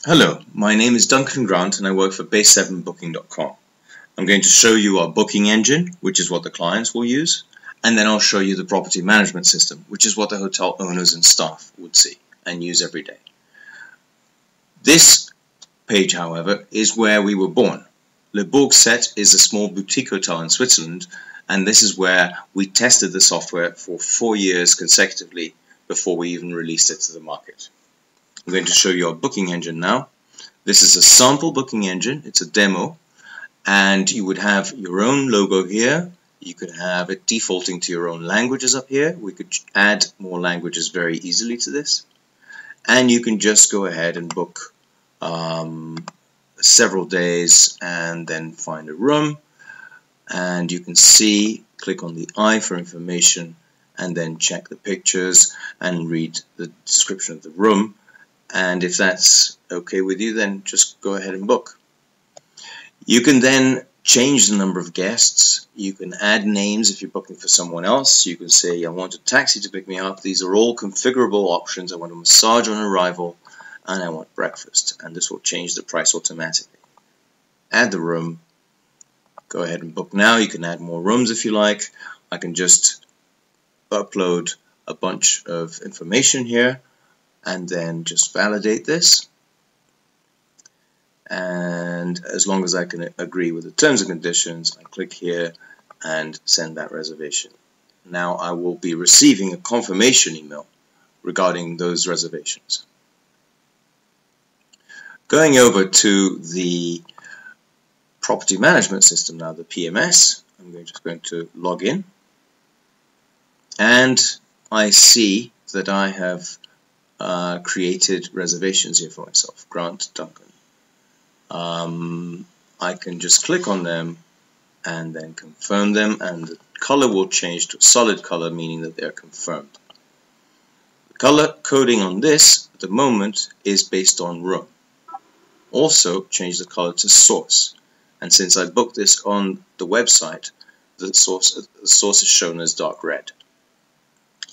Hello, my name is Duncan Grant and I work for Base7booking.com. I'm going to show you our booking engine, which is what the clients will use, and then I'll show you the property management system, which is what the hotel owners and staff would see and use every day. This page, however, is where we were born. Le Bourg-Set is a small boutique hotel in Switzerland, and this is where we tested the software for 4 years consecutively before we even released it to the market. I'm going to show you our booking engine now. This is a sample booking engine. It's a demo, and you would have your own logo here. You could have it defaulting to your own languages up here. We could add more languages very easily to this, and you can just go ahead and book several days and then find a room, and you can see, click on the I for information, and then check the pictures and read the description of the room. And if that's okay with you, then just go ahead and book. You can then change the number of guests. You can add names if you're booking for someone else. You can say, I want a taxi to pick me up. These are all configurable options. I want a massage on arrival, and I want breakfast. And this will change the price automatically. Add the room. Go ahead and book now. You can add more rooms if you like. I can just upload a bunch of information here, and then just validate this, and as long as I can agree with the terms and conditions, I click here and send that reservation. Now I will be receiving a confirmation email regarding those reservations. Going over to the property management system now, the PMS, I'm just going to log in, and I see that I have created reservations here for myself, Grant Duncan. I can just click on them and then confirm them, and the color will change to a solid color, meaning that they're confirmed. The color coding on this at the moment is based on room. Also change the color to source, and since I booked this on the website, the source is shown as dark red.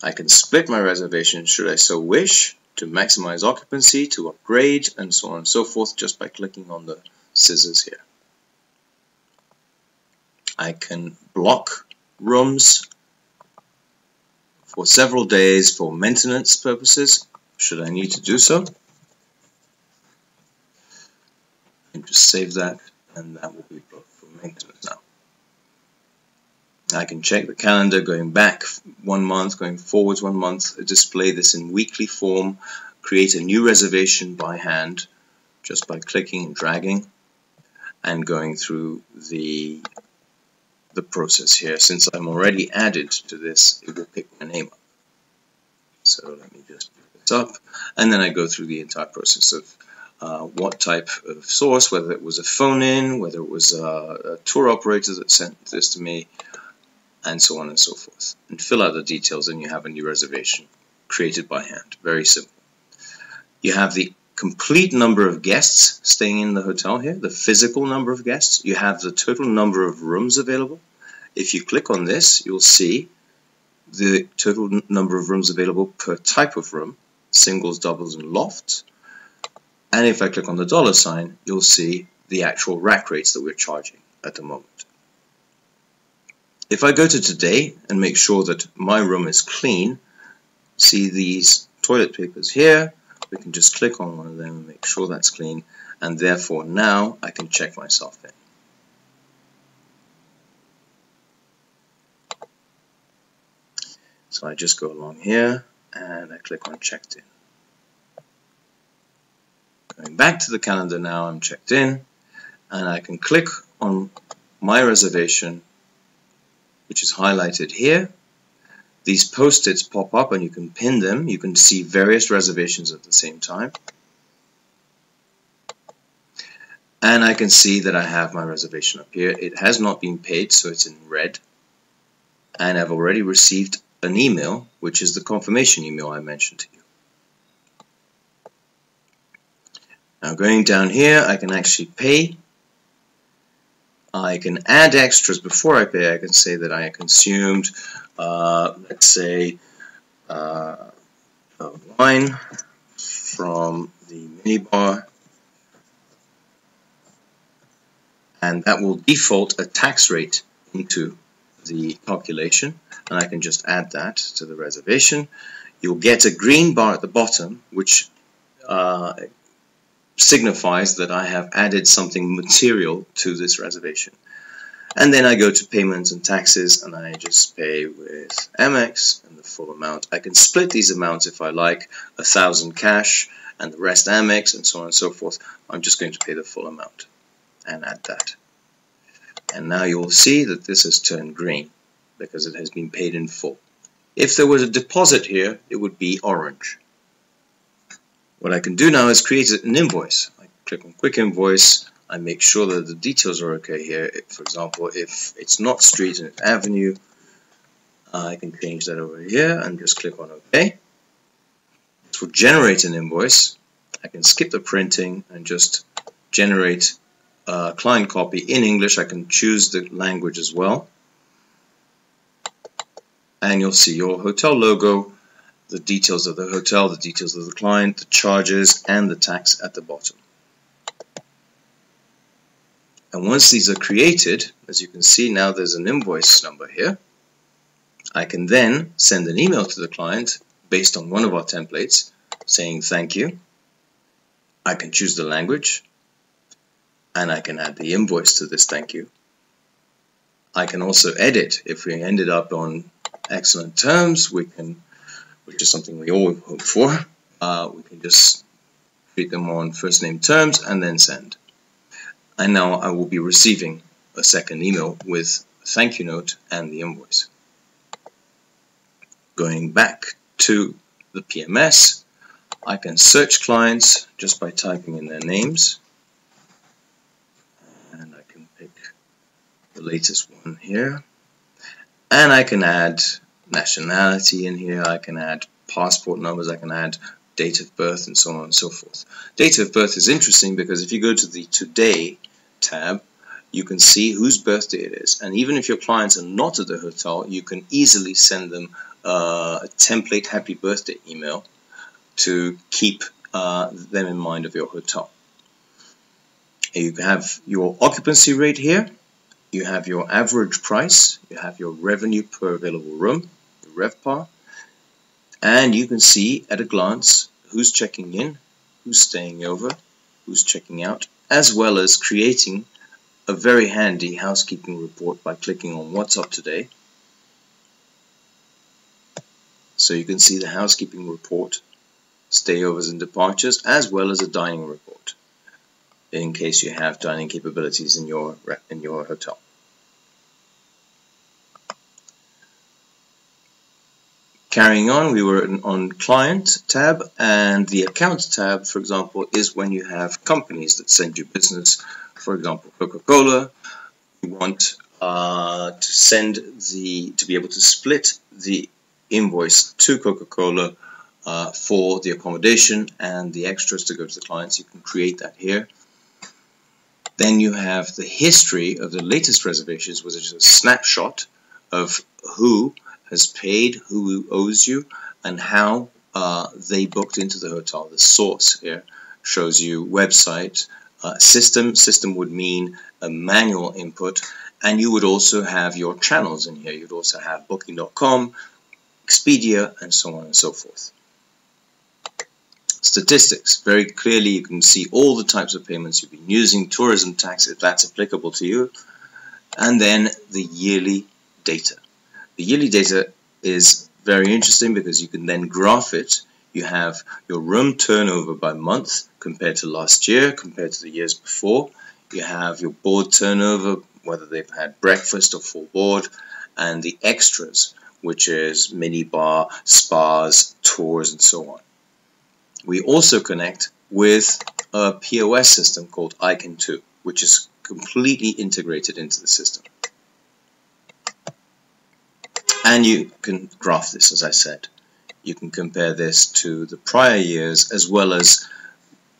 I can split my reservation should I so wish, to maximize occupancy, to upgrade, and so on and so forth, just by clicking on the scissors here. I can block rooms for several days for maintenance purposes, should I need to do so. And just save that, and that will be blocked for maintenance now. I can check the calendar going back 1 month, going forwards 1 month, display this in weekly form, create a new reservation by hand just by clicking and dragging and going through the process here. Since I'm already added to this, it will pick my name up. So let me just pick this up, and then I go through the entire process of what type of source, whether it was a phone-in, whether it was a tour operator that sent this to me, and so on and so forth, and fill out the details, and you have a new reservation created by hand. Very simple. You have the complete number of guests staying in the hotel here, the physical number of guests. You have the total number of rooms available. If you click on this, you'll see the total number of rooms available per type of room, singles, doubles, and lofts. And if I click on the dollar sign, you'll see the actual rack rates that we're charging at the moment. If I go to today and make sure that my room is clean, see these toilet papers here, we can just click on one of them and make sure that's clean, and therefore now I can check myself in. So I just go along here and I click on checked in. Going back to the calendar now, I'm checked in, and I can click on my reservation, which is highlighted here. These post-its pop up and you can pin them. You can see various reservations at the same time. And I can see that I have my reservation up here. It has not been paid, so it's in red. And I've already received an email, which is the confirmation email I mentioned to you. Now going down here, I can actually pay. I can add extras before I pay. I can say that I consumed, let's say, wine from the minibar and that will default a tax rate into the calculation, and I can just add that to the reservation. You'll get a green bar at the bottom which signifies that I have added something material to this reservation. And then I go to payments and taxes, and I just pay with Amex and the full amount. I can split these amounts if I like, 1,000 cash and the rest Amex and so on and so forth. I'm just going to pay the full amount and add that. And now you'll see that this has turned green because it has been paid in full. If there was a deposit here, it would be orange. What I can do now is create an invoice. I click on Quick Invoice. I make sure that the details are okay here. For example, if it's not street and it's avenue, I can change that over here and just click on OK. For generate an invoice, I can skip the printing and just generate a client copy in English. I can choose the language as well. And you'll see your hotel logo, the details of the hotel, the details of the client, the charges, and the tax at the bottom. And once these are created, as you can see now there's an invoice number here. I can then send an email to the client based on one of our templates saying thank you. I can choose the language, and I can add the invoice to this thank you. I can also edit. If we ended up on excellent terms, we can, which is something we all hope for, we can just treat them on first name terms and then send. And now I will be receiving a second email with a thank you note and the invoice. Going back to the PMS, I can search clients just by typing in their names. And I can pick the latest one here. And I can add nationality in here, I can add passport numbers, I can add date of birth, and so on and so forth. Date of birth is interesting because if you go to the Today tab, you can see whose birthday it is. And even if your clients are not at the hotel, you can easily send them a template happy birthday email to keep them in mind of your hotel. You have your occupancy rate here. You have your average price, you have your revenue per available room, your RevPAR, and you can see at a glance who's checking in, who's staying over, who's checking out, as well as creating a very handy housekeeping report by clicking on What's Up Today. So you can see the housekeeping report, stayovers and departures, as well as a dining report, in case you have dining capabilities in your hotel. Carrying on, we were on Client tab, and the Account tab, for example, is when you have companies that send you business. For example, Coca-Cola. You want to be able to split the invoice to Coca-Cola for the accommodation and the extras to go to the clients. You can create that here. Then you have the history of the latest reservations, which is a snapshot of who has paid, who owes you, and how they booked into the hotel. The source here shows you website, system. System would mean a manual input, and you would also have your channels in here. You'd also have Booking.com, Expedia, and so on and so forth. Statistics. Very clearly you can see all the types of payments you've been using, tourism tax if that's applicable to you, and then the yearly data. The yearly data is very interesting because you can then graph it. You have your room turnover by month compared to last year, compared to the years before. You have your board turnover, whether they've had breakfast or full board, and the extras, which is minibar, spas, tours, and so on. We also connect with a POS system called Icon2, which is completely integrated into the system. And you can graph this, as I said. You can compare this to the prior years, as well as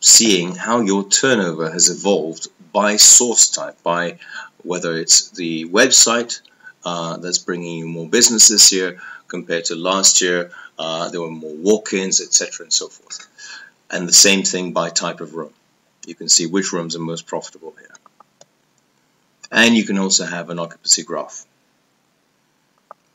seeing how your turnover has evolved by source type, by whether it's the website that's bringing you more business this year compared to last year, there were more walk-ins, etc., and so forth. And the same thing by type of room. You can see which rooms are most profitable here. and you can also have an occupancy graph.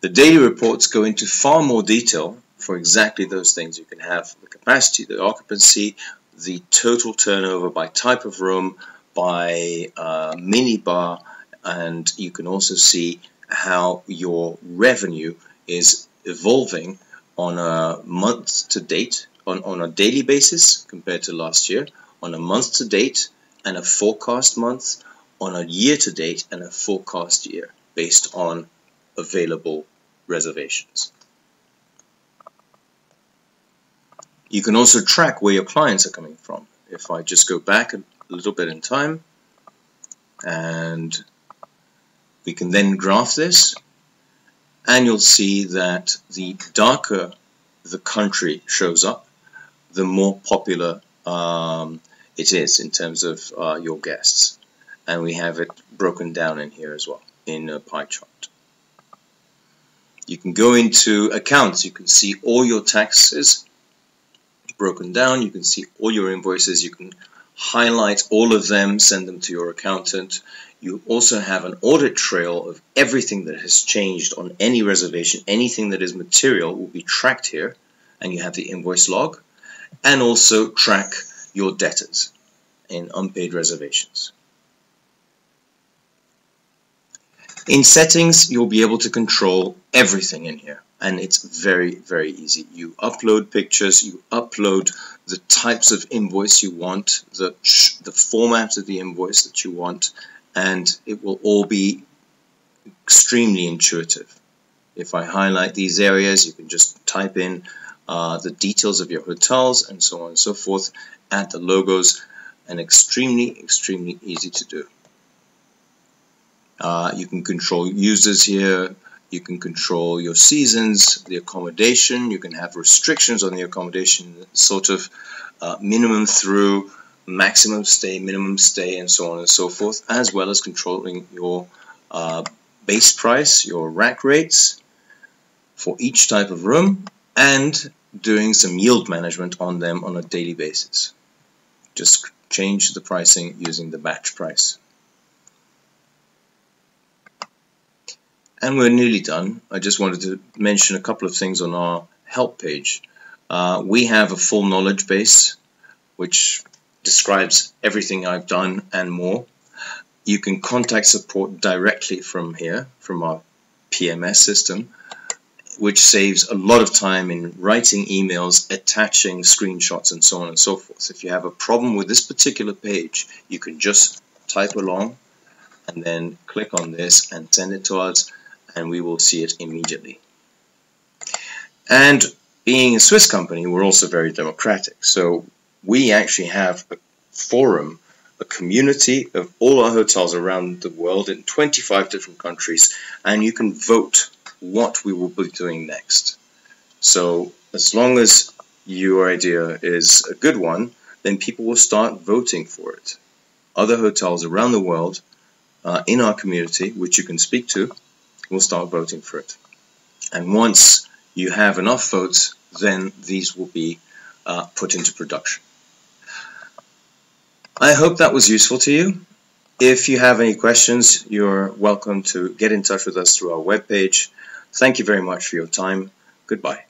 The daily reports go into far more detail for exactly those things. You can have the capacity, the occupancy, the total turnover by type of room, by minibar, and you can also see how your revenue is evolving on a month to date, on a daily basis compared to last year, on a month to date and a forecast month, on a year to date and a forecast year based on available reservations. You can also track where your clients are coming from. If I just go back a little bit in time, and we can then graph this, and you'll see that the darker the country shows up, the more popular it is in terms of your guests. And we have it broken down in here as well in a pie chart. You can go into accounts. You can see all your taxes broken down. You can see all your invoices. You can highlight all of them, send them to your accountant. You also have an audit trail of everything that has changed on any reservation. Anything that is material will be tracked here, and you have the invoice log, and also track your debtors in unpaid reservations. In settings, you'll be able to control everything in here, and it's very, very easy. You upload pictures, you upload the types of invoice you want, the format of the invoice that you want, and it will all be extremely intuitive. If I highlight these areas, you can just type in the details of your hotels and so on and so forth, add the logos, and extremely, extremely easy to do. You can control users here, you can control your seasons, the accommodation, you can have restrictions on the accommodation, sort of minimum through, maximum stay, minimum stay, and so on and so forth, as well as controlling your base price, your rack rates for each type of room, and doing some yield management on them on a daily basis. Just change the pricing using the batch price. And we're nearly done. I just wanted to mention a couple of things on our help page. We have a full knowledge base which describes everything I've done and more. You can contact support directly from here, from our PMS system, which saves a lot of time in writing emails, attaching screenshots, and so on and so forth. If you have a problem with this particular page, you can just type along and then click on this and send it to us, and we will see it immediately. And being a Swiss company, we're also very democratic. So we actually have a forum, a community of all our hotels around the world in 25 different countries, and you can vote what we will be doing next. So as long as your idea is a good one, then people will start voting for it. Other hotels around the world in our community, which you can speak to, will start voting for it. And once you have enough votes, then these will be put into production. I hope that was useful to you. If you have any questions, you're welcome to get in touch with us through our webpage. Thank you very much for your time. Goodbye.